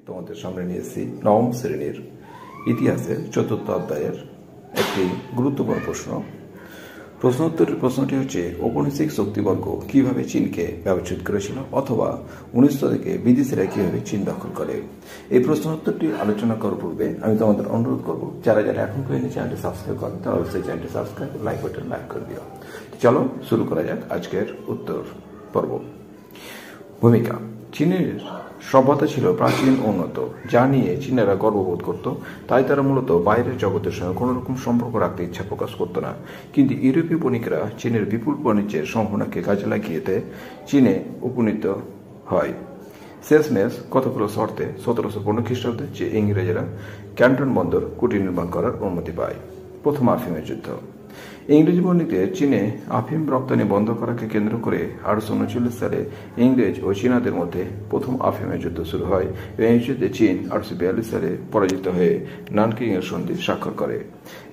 তোমাদের সামনে নিয়েছি নবম শ্রেণীর ইতিহাসের চতুর্থ অধ্যায়ের একটি গুরুত্বপূর্ণ প্রশ্ন। প্রশ্নোত্তরের প্রশ্নটি হচ্ছে, ঔপনিবেশিক শক্তিবর্গ কিভাবে চীনকে ব্যবচ্ছেদ করেছিল, অথবা 19 শতকে বিদেশিরা কিভাবে চীন দখল করে। এই প্রশ্নোত্তরটি আলোচনা করার পূর্বে আমি তোমাদের অনুরোধ করব, যারা যারা এখন পর্যন্ত চ্যানেলটি সাবস্ক্রাইব করেন তারা অবশ্যই চ্যানেলটি সাবস্ক্রাইব, লাইক বাটন লাইক করে দিও। চলো শুরু করা যাক আজকের উত্তর পর্ব। ভূমিকা। চীনের সভ্যতা ছিল প্রাচীন উন্নত, যা নিয়ে চীনেরা গর্ববোধ করত। তাই তারা মূলত বাইরের জগতের সঙ্গে কোনো রকম সম্পর্ক রাখতে ইচ্ছা প্রকাশ করত না। কিন্তু ইউরোপীয় বণিকরা চীনের বিপুল বাণিজ্যের সম্ভাবনাকে কাজে লাগিয়েতে চীনে উপনীত হয়। শেষমেশ কতগুলো শর্তে 1715 খ্রিস্টাব্দে যে ইংরেজরা ক্যান্টন বন্দর কুটির নির্মাণ করার অনুমতি পায়। প্রথম আফিমের যুদ্ধ। ইংরেজ বণিকদের চীনে আফিম রপ্তানি বন্ধ করাকে কেন্দ্র করে 1839 সালে ইংরেজ ও চীনাদের মধ্যে প্রথম আফিমের যুদ্ধ শুরু হয় এবং এই যুদ্ধে চীন 1842 সালে পরাজিত হয়ে নানকিং এর সন্ধি স্বাক্ষর করে।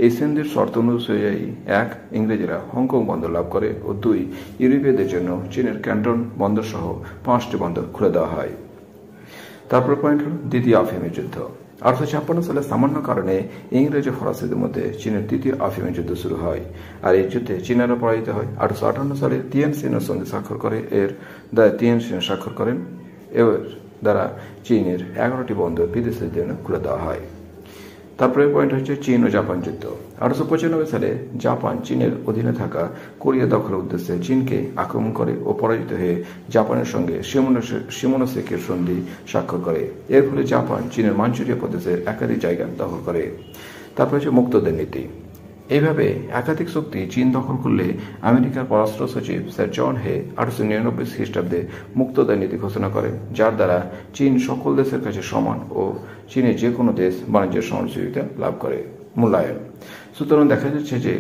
এই সন্ধির শর্ত অনুযায়ী 1. ইংরেজরা হংকং বন্দর লাভ করে ও 2. ইউরোপীয়দের জন্য চীনের ক্যান্টন বন্দর সহ 5টি বন্দর খুলে দেওয়া হয়। তারপর পয়েন্ট হল দ্বিতীয় আফিমের যুদ্ধ। 1856 সালে সামান্য কারণে ইংরেজ ও ফরাসিদের মধ্যে চীনের দ্বিতীয় আফিমের যুদ্ধ শুরু হয়, আর এই যুদ্ধে চীনারা পরাজিত হয়। 1858 সালে তিয়ানসিনের সন্ধি স্বাক্ষর করে এর দ্বারা তিয়ানসিন স্বাক্ষর করেন। এর দ্বারা চীনের 11টি বন্দর বিদেশিদের জন্য খুলে দেওয়া হয়। তারপরে পয়েন্ট হচ্ছে চীন ও জাপান যুদ্ধ। 1895 সালে জাপান চীনের অধীনে থাকা কোরিয়া দখলের উদ্দেশ্যে চীনকে আক্রমণ করে ও পরাজিত হয়ে জাপানের সঙ্গে শিমোনোসেকির সন্ধি স্বাক্ষর করে। এর ফলে জাপান চীনের মাঞ্চুরিয়া প্রদেশের একাধিক জায়গা দখল করে। তারপর হচ্ছে মুক্তদের নীতি। এইভাবে একাধিক শক্তি চীন দখল করলে আমেরিকার পররাষ্ট্র সচিব স্যার জন হে 1899 খ্রিস্টাব্দে মুক্তদের নীতি ঘোষণা করেন, যার দ্বারা চীন সকল দেশের কাছে সমান ও চীনের যে কোনো দেশ বাণিজ্যের সহযোগিতা লাভ করে। মূল্যায়ন। সুতরাং দেখা যাচ্ছে যে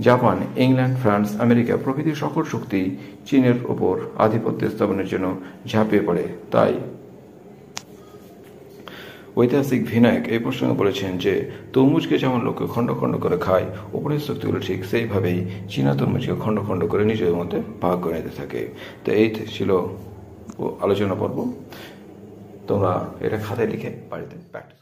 জাপান, ইংল্যান্ড, ফ্রান্স, আমেরিকা প্রভৃতি সকল শক্তি চীনের ওপর আধিপত্য স্থাপনের জন্য ঝাঁপিয়ে পড়ে। তাই ঐতিহাসিক ভিনায়ক এই প্রসঙ্গে বলেছেন যে, তরমুজকে যেমন লোকে খণ্ড খণ্ড করে খায়, উপনিবেশ শক্তিগুলো ঠিক সেইভাবেই চীনা তরমুজকে খণ্ড খণ্ড করে নিজেদের মধ্যে ভাগ করে নিতে থাকে। তো এই ছিল আলোচনা পর্ব। তোমরা এটা খাতায় লিখে বাড়িতে প্র্যাকটিস